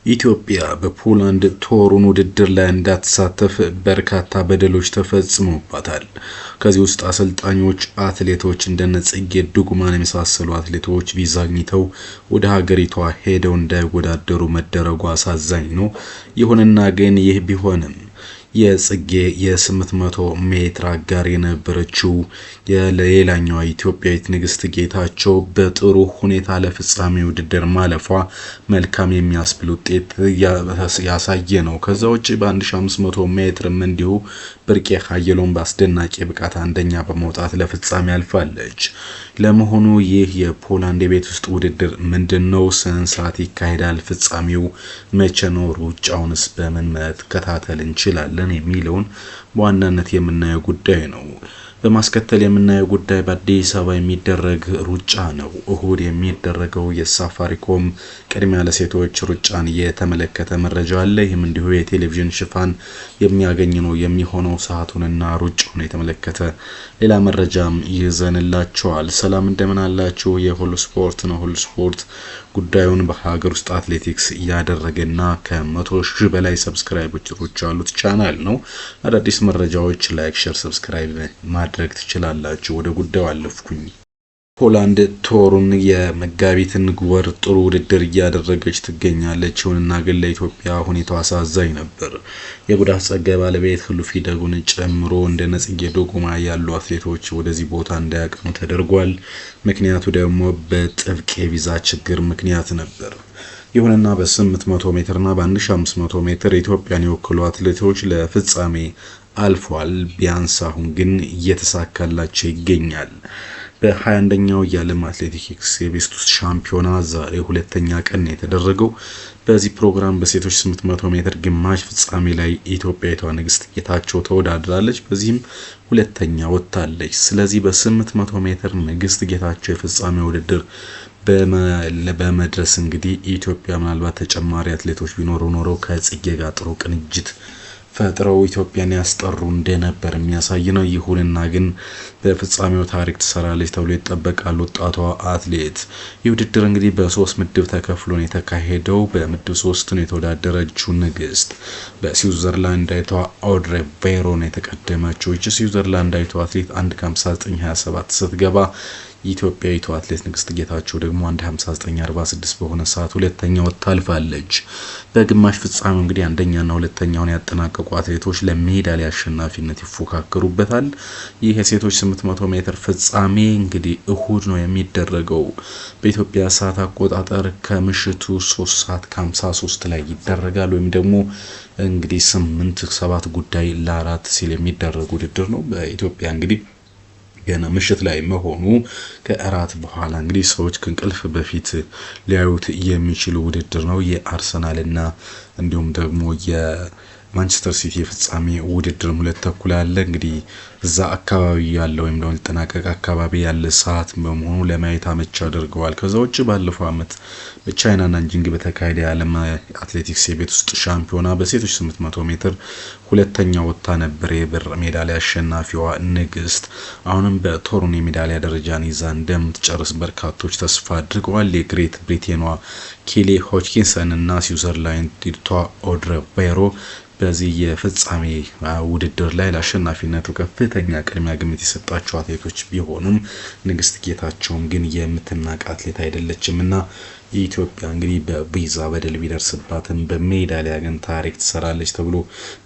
ኢትዮጵያ በፖላንድ ቶሩን ውድድር ላይ እንዳትሳተፍ በርካታ በደሎች ተፈጽመውባታል። ከዚህ ውስጥ አሰልጣኞች፣ አትሌቶች እንደነ ጽጌ ዱጉማን የመሳሰሉ አትሌቶች ቪዛ አግኝተው ወደ ሀገሪቷ ሄደው እንዳይወዳደሩ መደረጉ አሳዛኝ ነው። ይሁንና ግን ይህ ቢሆንም የጽጌ የ800 ሜትር አጋር የነበረችው የሌላኛዋ ኢትዮጵያዊት ንግስት ጌታቸው በጥሩ ሁኔታ ለፍጻሜ ውድድር ማለፏ መልካም የሚያስብል ውጤት ያሳየ ነው። ከዛ ውጪ በ1500 ሜትርም እንዲሁ ብርቄ ኃይሎም በአስደናቂ ብቃት አንደኛ በመውጣት ለፍጻሜ አልፋለች። ለመሆኑ ይህ የፖላንድ የቤት ውስጥ ውድድር ምንድነው? ስንት ሰዓት ይካሄዳል? ፍጻሜው መቼ ነው? ሩጫውንስ በምን መከታተል እንችላለን የሚለውን በዋናነት የምናየው ጉዳይ ነው። በማስከተል የምናየው ጉዳይ በአዲስ አበባ የሚደረግ ሩጫ ነው። እሁድ የሚደረገው የሳፋሪኮም ቅድሚያ ለሴቶች ሩጫን የተመለከተ መረጃ አለ። ይህም እንዲሁ የቴሌቪዥን ሽፋን የሚያገኝ ነው የሚሆነው። ሰዓቱንና ሩጫውን የተመለከተ ሌላ መረጃም ይዘንላችኋል። ሰላም እንደምን አላችሁ? የሁሉ ስፖርት ነው። ሁሉ ስፖርት ጉዳዩን በሀገር ውስጥ አትሌቲክስ ያደረገና ከ100,000 በላይ ሰብስክራይበሮች ያሉት ቻናል ነው። አዳዲስ መረጃዎች ላይክ፣ ሼር፣ ሰብስክራይብ ማድረግ ትችላላችሁ። ወደ ጉዳዩ አለፍኩኝ። ፖላንድ ቶሩን የመጋቢትን ወር ጥሩ ውድድር እያደረገች ትገኛለች። ይሁንና ግን ለኢትዮጵያ ሁኔታው አሳዛኝ ነበር። የጉዳት ጸጋይ ባለቤት ህሉፊ ደጉን ጨምሮ እንደ ጽጌ ዱጉማ ያሉ አትሌቶች ወደዚህ ቦታ እንዳያቀኑ ተደርጓል። ምክንያቱ ደግሞ በጥብቅ የቪዛ ችግር ምክንያት ነበር። ይሁንና በ800 ሜትርና በ1500 ሜትር ኢትዮጵያን የወከሉ አትሌቶች ለፍጻሜ አልፏል። ቢያንስ አሁን ግን እየተሳካላቸው ይገኛል። በ21ኛው የዓለም አትሌቲክስ የቤት ውስጥ ሻምፒዮና ዛሬ ሁለተኛ ቀን የተደረገው። በዚህ ፕሮግራም በሴቶች 800 ሜትር ግማሽ ፍጻሜ ላይ ኢትዮጵያዊቷ ንግስት ጌታቸው ተወዳድራለች። በዚህም ሁለተኛ ወጥታለች። ስለዚህ በ800 ሜትር ንግስት ጌታቸው የፍጻሜ ውድድር በመድረስ እንግዲህ ኢትዮጵያ ምናልባት ተጨማሪ አትሌቶች ቢኖሩ ከጽጌ ጋር ጥሩ ቅንጅት ፈጥረው ኢትዮጵያን ያስጠሩ እንደነበር የሚያሳይ ነው። ይሁንና ግን በፍጻሜው ታሪክ ትሰራለች ተብሎ ይጠበቃል ወጣቷ አትሌት። ይህ ውድድር እንግዲህ በ3 ምድብ ተከፍሎ ነው የተካሄደው። በምድብ 3 ነው የተወዳደረችው ንግስት በስዊዘርላንዳዊቷ ኦድሬ ቬሮ ነው የተቀደመችው። እቺ ስዊዘርላንዳዊቷ አትሌት 1:59:27 ስትገባ ኢትዮጵያዊቷ አትሌት ንግስት ጌታቸው ደግሞ 1:59:46 በሆነ ሰዓት ሁለተኛ ወጥታ አልፋለች። በግማሽ ፍጻሜው እንግዲህ አንደኛና ሁለተኛውን ያጠናቀቁ አትሌቶች ለሜዳሊያ አሸናፊነት ይፎካከሩበታል። ይህ የሴቶች 800 ሜትር ፍጻሜ እንግዲህ እሁድ ነው የሚደረገው። በኢትዮጵያ ሰዓት አቆጣጠር ከምሽቱ 3:53 ላይ ይደረጋል። ወይም ደግሞ እንግዲህ 8:07 ጉዳይ ለ4 ሲል የሚደረግ ውድድር ነው። በኢትዮጵያ እንግዲህ ገና ምሽት ላይ መሆኑ ከእራት በኋላ እንግዲህ ሰዎች ከእንቅልፍ በፊት ሊያዩት የሚችሉ ውድድር ነው። የአርሰናልና እንዲሁም ደግሞ የማንቸስተር ሲቲ ፍጻሜ ውድድር 2:30 አለ። እንግዲህ እዛ አካባቢ ያለው ወይም ደግሞ ተጠናቀቀ አካባቢ ያለ ሰዓት በመሆኑ ለማየት አመች አድርገዋል። ከዛ ውጪ ባለፈው አመት በቻይና ናንጂንግ በተካሄደ የዓለም አትሌቲክስ የቤት ውስጥ ሻምፒዮና በሴቶች 800 ሜትር ሁለተኛ ወጥታ ነበር የብር ሜዳሊያ አሸናፊዋ ንግስት። አሁንም በቶሩን የሜዳሊያ ደረጃን ይዛ እንደምትጨርስ በርካቶች ተስፋ አድርገዋል። የግሬት ብሪቴኗ ኬሊ ሆችኪንሰን እና ስዊዘርላንዳዊቷ ኦድሬ ቬሮ በዚህ የፍጻሜ ውድድር ላይ ለአሸናፊነቱ ከፍተኛ ቅድሚያ ግምት የሰጣቸው አትሌቶች ቢሆኑም ንግስት ጌታቸውም ግን የምትናቅ አትሌት አይደለችምና ኢትዮጵያ እንግዲህ በቪዛ በደል ቢደርስባትም በሜዳሊያ ግን ታሪክ ትሰራለች ተብሎ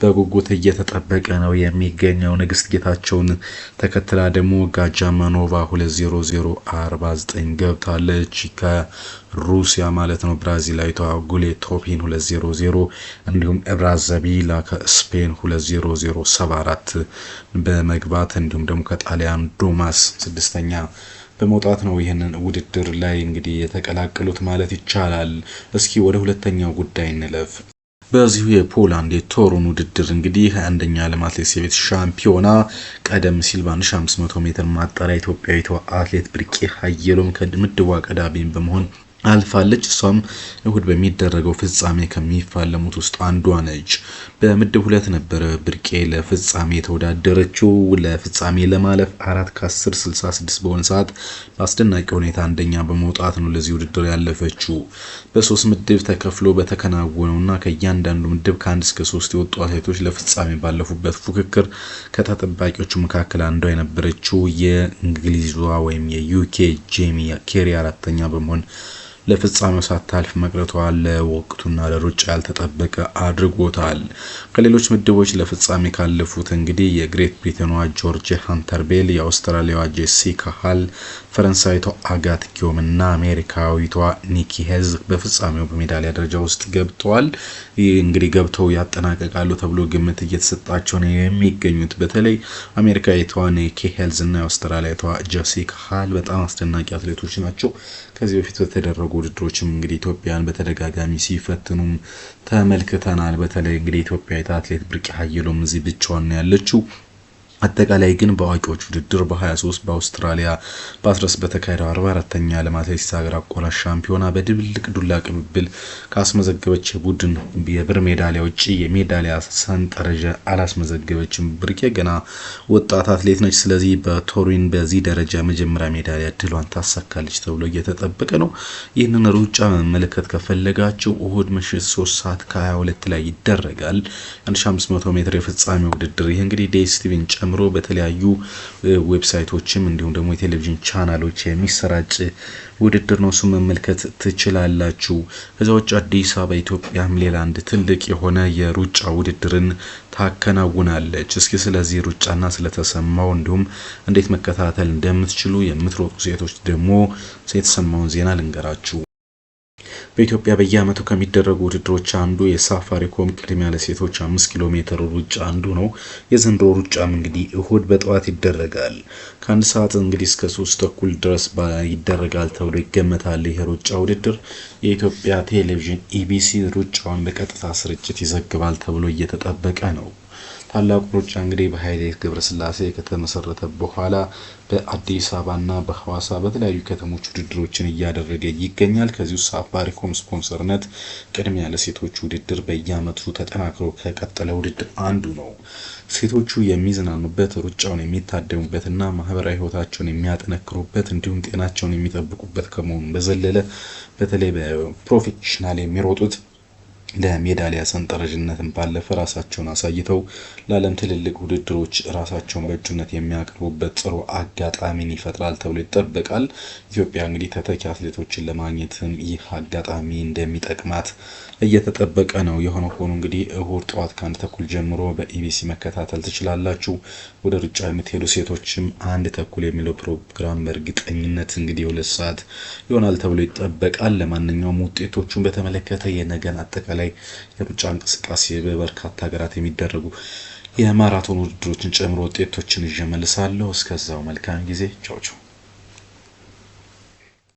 በጉጉት እየተጠበቀ ነው የሚገኘው። ንግስት ጌታቸውን ተከትላ ደግሞ ጋጃማኖቫ 2:00:49 ገብታለች። ከሩሲያ ማለት ነው ብራዚላዊቷ ጉሌቶፒን 2:00 እንዲሁም ኤብራዛቢላ ከስፔን 2:00:74 በመግባት እንዲሁም ደግሞ ከጣሊያን ዶማስ 6ኛ በመውጣት ነው ይሄንን ውድድር ላይ እንግዲህ የተቀላቀሉት ማለት ይቻላል። እስኪ ወደ ሁለተኛው ጉዳይ እንለፍ። በዚሁ የፖላንድ የቶሩን ውድድር እንግዲህ 21ኛ ዓለም አትሌቲክስ የቤት ሻምፒዮና ቀደም ሲል በ1500 ሜትር ማጣሪያ ኢትዮጵያዊቷ አትሌት ብርቄ ኃይሎም ከምድቧ ቀዳሚ በመሆን አልፋለች። እሷም እሁድ በሚደረገው ፍጻሜ ከሚፋለሙት ውስጥ አንዷ ነች። በምድብ 2 ነበር ብርቄ ለፍጻሜ የተወዳደረችው። ለፍጻሜ ለማለፍ 4 ከ10 66 በሆነ ሰዓት በአስደናቂ ሁኔታ አንደኛ በመውጣት ነው ለዚህ ውድድር ያለፈችው። በ3 ምድብ ተከፍሎ በተከናወነውና ከእያንዳንዱ ምድብ ከ1 እስከ 3 የወጡ አትሌቶች ለፍጻሜ ባለፉበት ፉክክር ከተጠባቂዎቹ መካከል አንዷ የነበረችው የእንግሊዟ ወይም የዩኬ ጄሚ ኬሪ አራተኛ በመሆን ለፍጻሜው ሳታልፍ መቅረቷ ለወቅቱና ለሩጫ ያልተጠበቀ አድርጎታል። ከሌሎች ምድቦች ለፍጻሜ ካለፉት እንግዲህ የግሬት ብሪቴኗ ጆርጅ ሃንተርቤል፣ የአውስትራሊያዋ ጄሲካ ሃል፣ ፈረንሳይቷ አጋት ጊዮም እና አሜሪካዊቷ ኒኪ ሄዝ በፍጻሜው በሜዳሊያ ደረጃ ውስጥ ገብተዋል። ይህ እንግዲህ ገብተው ያጠናቀቃሉ ተብሎ ግምት እየተሰጣቸው ነው የሚገኙት። በተለይ አሜሪካዊቷ ኒኪ ሄዝ እና የአውስትራሊያዊቷ ጄሲካ ሃል በጣም አስደናቂ አትሌቶች ናቸው። ከዚህ በፊት በተደረጉ ውድድሮችም እንግዲህ ኢትዮጵያን በተደጋጋሚ ሲፈትኑም ተመልክተናል። በተለይ እንግዲህ ኢትዮጵያዊት አትሌት ብርቄ ሀየሎም እዚህ ብቻዋን ነው ያለችው። አጠቃላይ ግን በአዋቂዎች ውድድር በ23 በአውስትራሊያ በ13 በተካሄደው 44ኛ ዓለም አትሌቲክስ ሀገር አቋራጭ ሻምፒዮና በድብልቅ ዱላ ቅብብል ካስመዘገበች ቡድን የብር ሜዳሊያ ውጪ የሜዳሊያ ሰንጠረዥ አላስመዘገበችም። ብርቄ ገና ወጣት አትሌት ነች። ስለዚህ በቶሪን በዚህ ደረጃ መጀመሪያ ሜዳሊያ ድሏን ታሳካለች ተብሎ እየተጠበቀ ነው። ይህንን ሩጫ መመልከት ከፈለጋችሁ እሁድ ምሽት 3 ሰዓት ከ22 ላይ ይደረጋል 1500 ሜትር የፍጻሜ ውድድር። ይህ እንግዲህ ዲኤስቲቪን ጨምሮ በተለያዩ ዌብሳይቶችም እንዲሁም ደግሞ የቴሌቪዥን ቻናሎች የሚሰራጭ ውድድር ነው። እሱ መመልከት ትችላላችሁ። ከዛው ውጭ አዲስ አበባ ኢትዮጵያም ሌላ አንድ ትልቅ የሆነ የሩጫ ውድድርን ታከናውናለች። እስኪ ስለዚህ ሩጫና ስለተሰማው እንዲሁም እንዴት መከታተል እንደምትችሉ የምትሮጡ ሴቶች ደግሞ የተሰማውን ዜና ልንገራችሁ። በኢትዮጵያ በየዓመቱ ከሚደረጉ ውድድሮች አንዱ የሳፋሪኮም ቅድሚያ ለሴቶች 5 ኪሎ ሜትር ሩጫ አንዱ ነው። የዘንድሮ ሩጫም እንግዲህ እሁድ በጠዋት ይደረጋል። ከ1 ሰዓት እንግዲህ እስከ 3 ተኩል ድረስ ይደረጋል ተብሎ ይገመታል። ይሄ ሩጫ ውድድር የኢትዮጵያ ቴሌቪዥን ኢቢሲ ሩጫውን በቀጥታ ስርጭት ይዘግባል ተብሎ እየተጠበቀ ነው። ታላቁ ሩጫ እንግዲህ በኃይሌ ገብረስላሴ ከተመሰረተ በኋላ በአዲስ አበባና በሐዋሳ በተለያዩ ከተሞች ውድድሮችን እያደረገ ይገኛል። ከዚህ ውስጥ ሳፋሪኮም ስፖንሰርነት ቅድሚያ ለሴቶች ውድድር በየዓመቱ ተጠናክሮ ከቀጠለ ውድድር አንዱ ነው። ሴቶቹ የሚዝናኑበት፣ ሩጫውን የሚታደሙበትና ማህበራዊ ህይወታቸውን የሚያጠነክሩበት እንዲሁም ጤናቸውን የሚጠብቁበት ከመሆኑ በዘለለ በተለይ በፕሮፌሽናል የሚሮጡት ለሜዳሊያ ሰንጠረዥነትን ባለፈ ራሳቸውን አሳይተው ለዓለም ትልልቅ ውድድሮች ራሳቸውን በእጩነት የሚያቀርቡበት ጥሩ አጋጣሚን ይፈጥራል ተብሎ ይጠበቃል። ኢትዮጵያ እንግዲህ ተተኪ አትሌቶችን ለማግኘትም ይህ አጋጣሚ እንደሚጠቅማት እየተጠበቀ ነው። የሆነ ሆኖ እንግዲህ እሁድ ጠዋት ከ1 ተኩል ጀምሮ በኢቢሲ መከታተል ትችላላችሁ። ወደ ሩጫ የምትሄዱ ሴቶችም 1 ተኩል የሚለው ፕሮግራም በእርግጠኝነት እንግዲህ 2 ሰዓት ይሆናል ተብሎ ይጠበቃል። ለማንኛውም ውጤቶቹን በተመለከተ የነገን አጠቃላይ የሩጫ እንቅስቃሴ በበርካታ ሀገራት የሚደረጉ የማራቶን ውድድሮችን ጨምሮ ውጤቶችን ይዤ እመልሳለሁ። እስከዛው መልካም ጊዜ። ቻው ቻው።